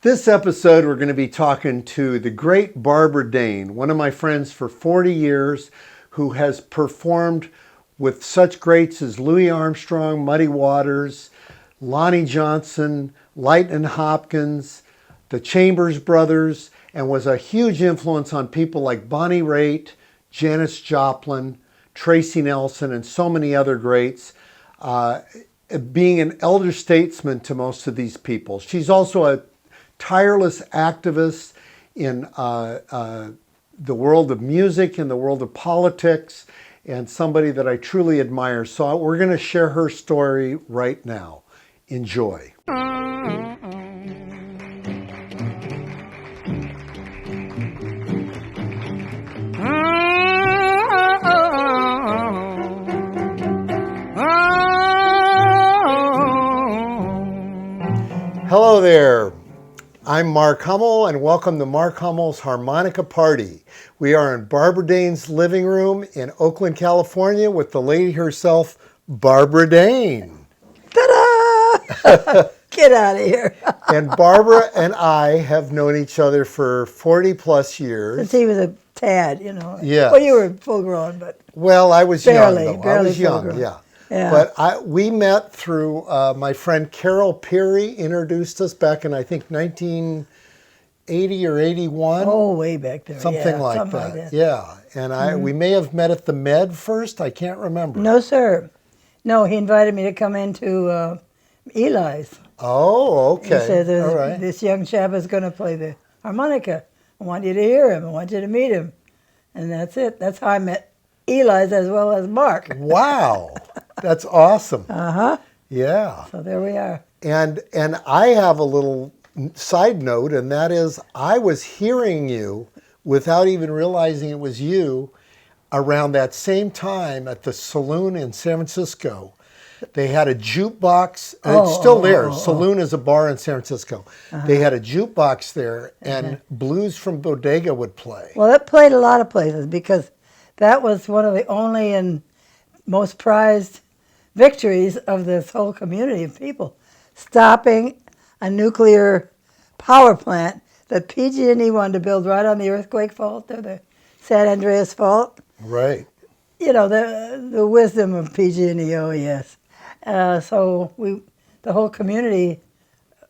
This episode, we're going to be talking to the great Barbara Dane, one of my friends for 40 years, who has performed with such greats as Louis Armstrong, Muddy Waters, Lonnie Johnson, Lightning Hopkins, the Chambers Brothers, and was a huge influence on people like Bonnie Raitt, Janis Joplin, Tracy Nelson, and so many other greats, being an elder statesman to most of these people. She's also a tireless activist in the world of music, in the world of politics, and somebody that I truly admire. So we're going to share her story right now. Enjoy. Hello there. I'm Mark Hummel, and welcome to Mark Hummel's Harmonica Party. We are in Barbara Dane's living room in Oakland, California, with the lady herself, Barbara Dane. Ta-da! Get out of here. And Barbara and I have known each other for 40 plus years. Since he was a tad, you know. Yes. Well, you were full grown, but well, I was barely, young, though. Barely I was young, full-grown. yeah. Yeah. But we met through my friend Carol Peary introduced us back in, I think, 1980 or 81. Oh, way back there. Something like that. Yeah. And we may have met at the Med first. I can't remember. No, sir. No, he invited me to come into Eli's. Oh, okay. He said, all right. This young chap is going to play the harmonica. I want you to hear him. I want you to meet him. And that's it. That's how I met Eli's as well as Mark. Wow. That's awesome. Uh-huh. Yeah. So there we are. And I have a little side note, and that is I was hearing you without even realizing it was you around that same time at the Saloon in San Francisco. They had a jukebox. It's still there. Saloon is a bar in San Francisco. Uh-huh. They had a jukebox there, and Blues from Bodega would play. Well, it played a lot of places because that was one of the only and most prized victories of this whole community of people, stopping a nuclear power plant that PG&E wanted to build right on the earthquake fault, or the San Andreas fault. Right. You know, the wisdom of PG&E, oh yes. So the whole community,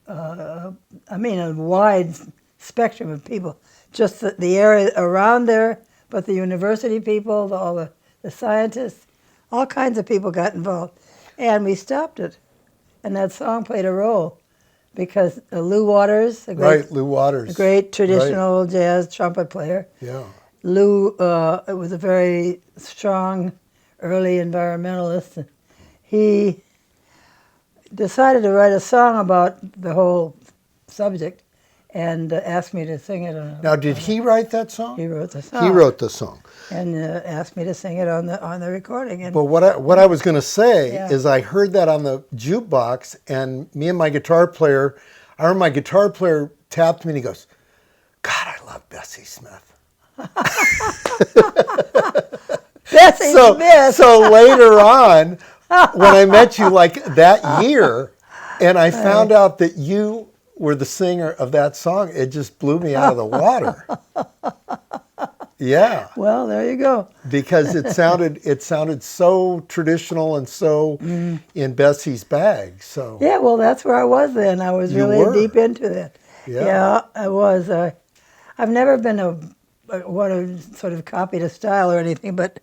a wide spectrum of people, just the area around there, but the university people, all the scientists, all kinds of people got involved. And we stopped it. And that song played a role because Lou Waters, Lou Waters, a great traditional jazz trumpet player. Yeah. Lou was a very strong early environmentalist. He decided to write a song about the whole subject and asked me to sing it. Now, did he write that song? He wrote the song. He wrote the song. And asked me to sing it on the recording. And but what I was going to say is I heard that on the jukebox, and me and my guitar player, I remember my guitar player tapped me and he goes, "God, I love Basie Smith." Basie Smith. So later on, when I met you like that year, and I found out that you were the singer of that song, it just blew me out of the water. Yeah. Well, there you go. Because it sounded so traditional and so in Basie's bag. So yeah, well, that's where I was then. I was really deep into that. Yeah, I was. I've never been one who sort of copied a style or anything, but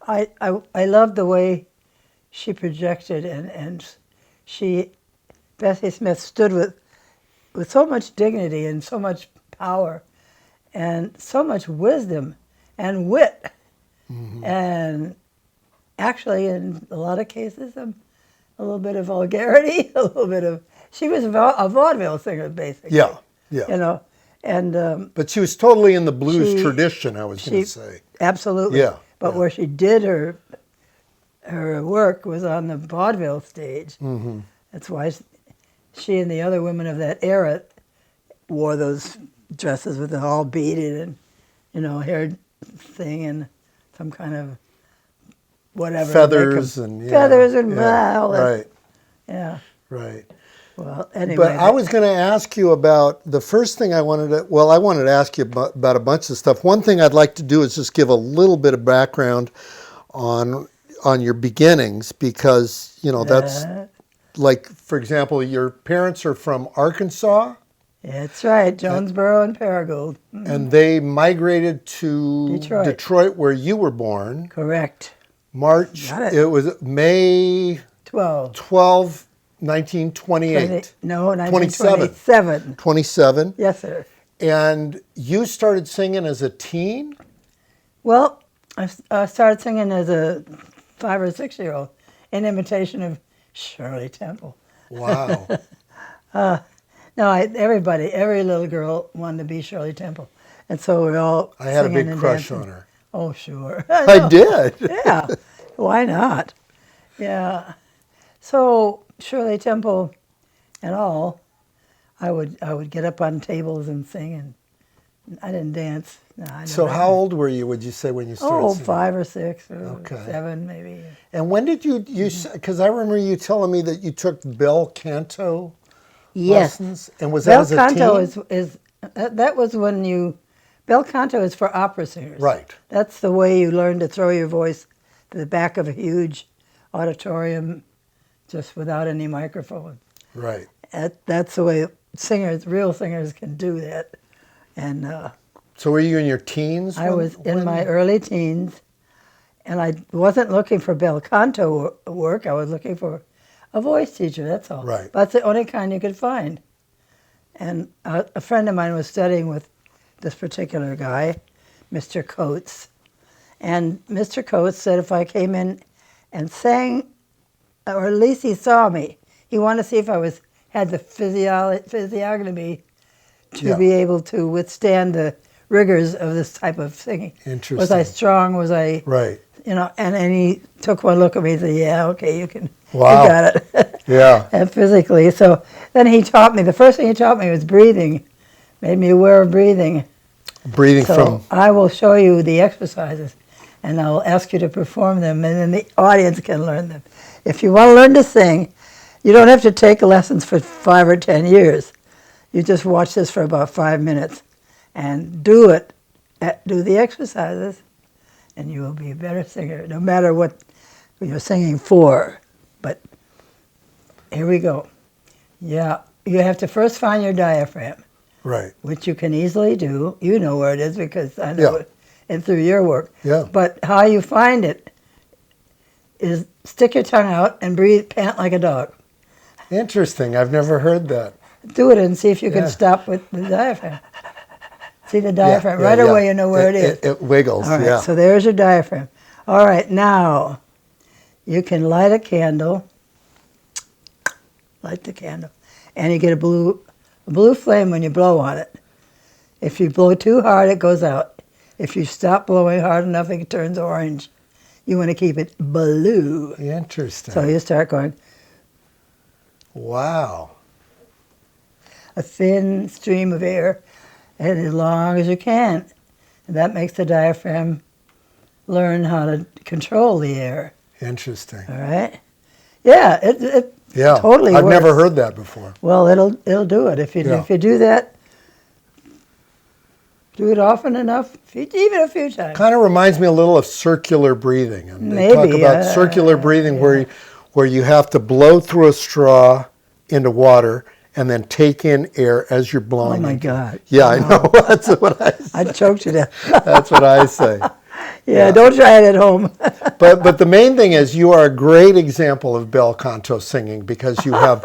I loved the way she projected and Basie Smith stood with so much dignity and so much power and so much wisdom and wit, and actually in a lot of cases a little bit of vulgarity, a little bit of. She was a vaudeville singer, basically. Yeah. You know, and but she was totally in the blues tradition. I was going to say absolutely. Yeah. But where she did her work was on the vaudeville stage. Mm-hmm. That's why she and the other women of that era wore those dresses with it all beaded and, hair thing and some kind of whatever. Feathers and feathers and blah, all that. Right. Yeah. Right. Well, anyway. But I was going to ask you about the first thing I wanted to ask you about a bunch of stuff. One thing I'd like to do is just give a little bit of background on your beginnings, because, that's like, for example, your parents are from Arkansas. That's right, Jonesboro and Paragould. And they migrated to Detroit, where you were born. Correct. March, it was May 12, 1928. No, 1927. 27. Yes, sir. And you started singing as a teen? Well, I started singing as a 5 or 6 year old in imitation of Shirley Temple. Wow. No, every little girl wanted to be Shirley Temple. And so we all I had a singing big and crush dancing. on her. Oh, sure. I did. Yeah. Why not? Yeah. So Shirley Temple and all, I would get up on tables and sing, and I didn't dance. No, So how old were you, would you say, when you started singing? 5 or 6 or 7 maybe. And when did you because I remember you telling me that you took bel canto lessons? And was that Bel as a canto teen? is that was when you, bel canto is for opera singers. Right. That's the way you learn to throw your voice to the back of a huge auditorium just without any microphone. Right. That's the way real singers can do that. And So were you in your teens? I was in my early teens, and I wasn't looking for bel canto work. I was looking for a voice teacher, that's all. Right. That's the only kind you could find. And a friend of mine was studying with this particular guy, Mr. Coates. And Mr. Coates said if I came in and sang, or at least he saw me, he wanted to see if I had the physiognomy to be able to withstand the rigors of this type of singing. Interesting. Was I strong? Was I, Right. and he took one look at me and said, yeah, okay, you can, Wow. you got it. Yeah. And physically. So then he taught me, the first thing he taught me was breathing, made me aware of breathing. Breathing So from... I will show you the exercises, and I'll ask you to perform them, and then the audience can learn them. If you want to learn to sing, you don't have to take lessons for 5 or 10 years. You just watch this for about 5 minutes and do it. Do the exercises, and you will be a better singer, no matter what you're singing for. But here we go. Yeah, you have to first find your diaphragm. Right. Which you can easily do. You know where it is because I know it, and through your work. Yeah. But how you find it is stick your tongue out and breathe, pant like a dog. Interesting. I've never heard that. Do it and see if you can stop with the diaphragm. See the diaphragm. Right away you know where it is. It wiggles, All right, so there's your diaphragm. All right, now you can light a candle. Light the candle. And you get a blue flame when you blow on it. If you blow too hard, it goes out. If you stop blowing hard enough, it turns orange. You want to keep it blue. Interesting. So you start going. Wow. A thin stream of air, and as long as you can. And that makes the diaphragm learn how to control the air. Interesting. All right? Yeah, it totally I've works. never heard that before. Well, it'll do it. If you do that, do it often enough, even a few times. Kind of reminds me a little of circular breathing. And they Maybe, talk about circular breathing where you have to blow through a straw into water and then take in air as you're blowing. Oh my God. Yeah, I know. That's what I say. I choked you death. That's what I say. Yeah, don't try it at home. But the main thing is you are a great example of bel canto singing because you have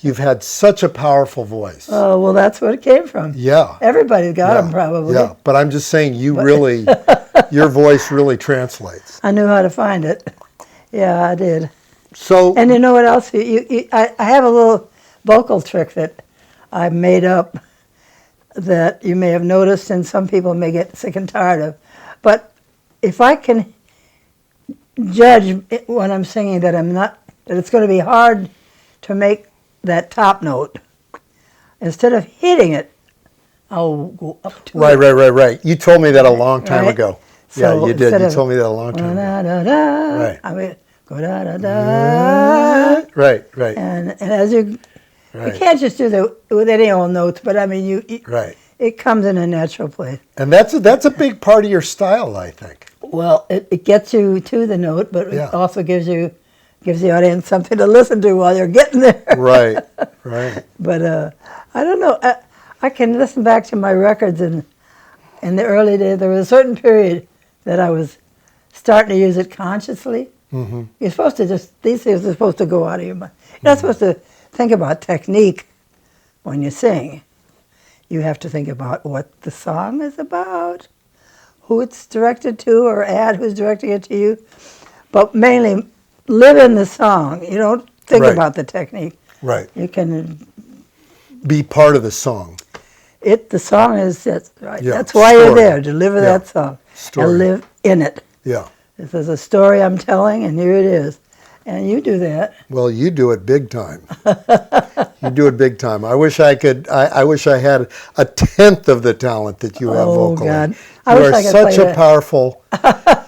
you've had such a powerful voice. Oh, well, that's what it came from. Yeah. Everybody's got them probably. Yeah, but I'm just saying your voice really translates. I knew how to find it. Yeah, I did. So, and you know what else? I have a little vocal trick that I made up that you may have noticed and some people may get sick and tired of. But if I can judge when I'm singing that it's going to be hard to make that top note, instead of hitting it, I'll go up to it. Right. You told me that a long time ago. So yeah, you did. You told me that a long time ago. Right. I mean, go da da da. Right, right. And as you Right. you can't just do that with any old notes, but I mean Right. it comes in a natural place. And that's a big part of your style, I think. Well, it gets you to the note, but Yeah. it also gives the audience something to listen to while you're getting there. Right, right. But I don't know. I can listen back to my records in the early days. There was a certain period that I was starting to use it consciously. Mm-hmm. You're supposed to these things are supposed to go out of your mind. You're not supposed to think about technique when you sing. You have to think about what the song is about, who it's directed to or at, who's directing it to you. But mainly live in the song. You don't think Right. about the technique. Right. You can Be part of the song. the song is right. Yeah, That's why you're story. there, deliver Yeah. that song Story. and live in it. Yeah. This is a story I'm telling, and here it is. And you do that. Well, you do it big time. You do it big time. I wish I could. I wish I had a tenth of the talent that you have Oh, vocally. God. You I wish are I could such play a that. powerful.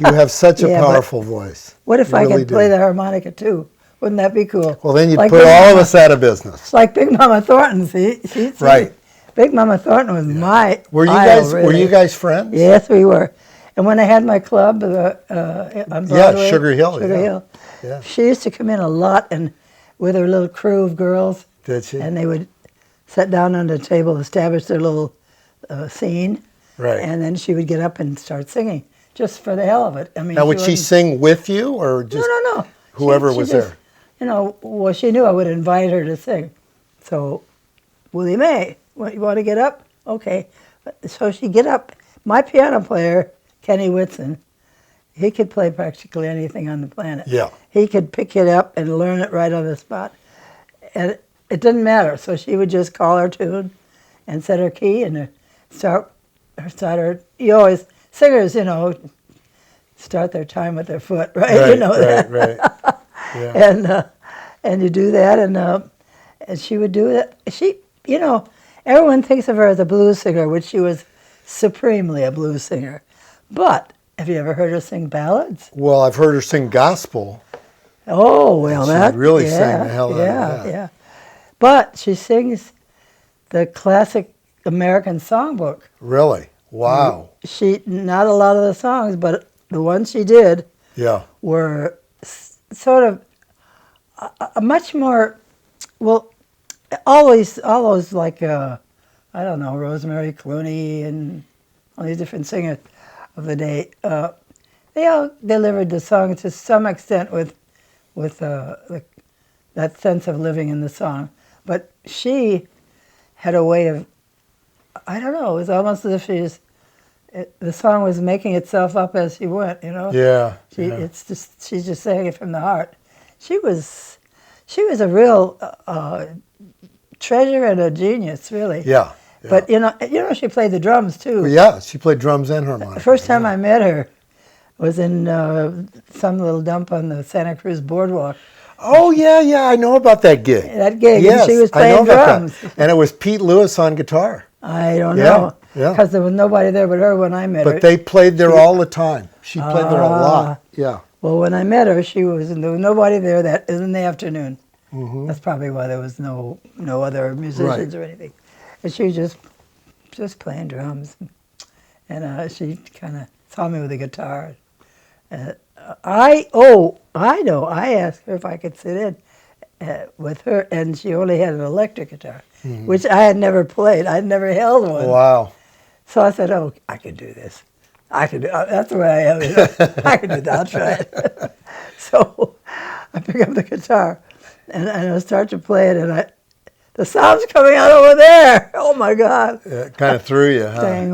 You have such a Yeah, but powerful voice. What if You I really could play do. the harmonica too? Wouldn't that be cool? Well, then you'd Like put Big all of Mama- us out of business. Like Big Mama Thornton. See? Right. Big Mama Thornton was my Were you idol, guys? Were really. you guys friends? Yes, we were. And when I had my club on Broadway, Sugar Hill, Sugar yeah. Hill, Yeah. she used to come in a lot and with her little crew of girls, Did she? and they would sit down on the table, establish their little scene, Right. and then she would get up and start singing just for the hell of it. I mean, Now, would she wasn't- sing with you, or just No. whoever She was just, there? You know, well, she knew I would invite her to sing. So, Willie Mae, you want to get up? Okay. So she'd get up. My piano player, Kenny Whitson, he could play practically anything on the planet. Yeah. He could pick it up and learn it right on the spot. And it didn't matter. So she would just call her tune and set her key and start her. You always, singers, start their time with their foot, right? Right, You know that. right. Yeah. And you do that, and she would do it. She, everyone thinks of her as a blues singer, which she was supremely a blues singer. But have you ever heard her sing ballads? Well, I've heard her sing gospel. Oh, well, She that really yeah, sang the hell out of that. Yeah. But she sings the classic American songbook. Really? Wow. She not a lot of the songs, but the ones she did Yeah. were sort of a much more, well, all those like, I don't know, Rosemary Clooney and all these different singers of the day, they all delivered the song to some extent with that sense of living in the song. But she had a way of, I don't know, it was almost as if the song was making itself up as she went, Yeah. She's just saying it from the heart. She was a real treasure and a genius, really. Yeah. But she played the drums too. Well, yeah, she played drums and harmonica. The first time I met her was in some little dump on the Santa Cruz boardwalk. Oh, yeah, I know about that gig. That gig, Yes, and she was I know playing about drums. that. And it was Pete Lewis on guitar. I don't Yeah, know, yeah. because there was nobody there but her when I met her. But they played there all the time. She played there a lot. Yeah. Well, when I met her, there was nobody there. That is in the afternoon. Mm-hmm. That's probably why there was no other musicians or anything. And she was just playing drums, and she kind of saw me with a guitar. I know. I asked her if I could sit in with her, and she only had an electric guitar, which I had never played. I'd never held one. Wow. So I said, "Oh, I could do this. I could do. That's the way I am. I could do that. I'll try it." So I pick up the guitar, and I start to play it, and the sound's coming out over there. Oh my God! It kind of threw you, huh? Saying,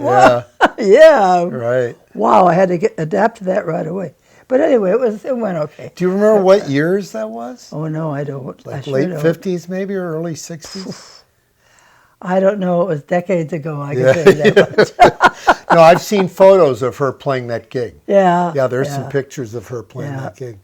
Yeah. yeah. Right. Wow, I had to adapt to that right away. But anyway, it went okay. Do you remember what years that was? Oh no, I don't. I Like sure late don't. 50s maybe, or early 60s? I don't know. It was decades ago. I Yeah. can tell you that much. No, I've seen photos of her playing that gig. Yeah. Yeah, there's some pictures of her playing Yeah. that gig.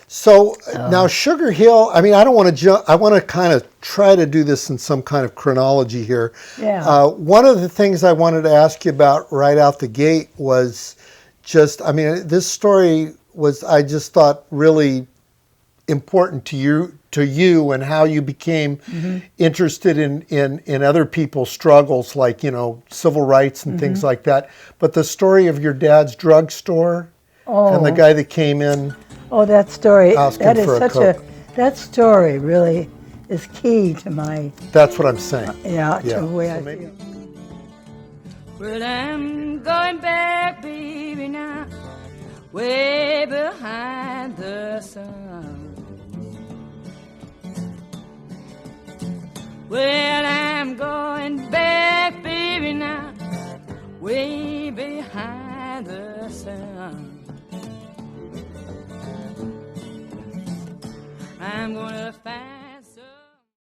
So now Sugar Hill, I mean, I don't want to jump, I want to kind of try to do this in some kind of chronology here. Yeah. One of the things I wanted to ask you about right out the gate was just, I mean, this story was I just thought really important to you and how you became interested in other people's struggles, like, civil rights and things like that. But the story of your dad's drugstore and the guy that came in. Oh, that story. Asking That is for a such Coke. that story really is key to my, That's what I'm saying. to the way I maybe- feel. Well, I'm going back, baby, now, way behind the sun. Well, I'm going back, baby, now, way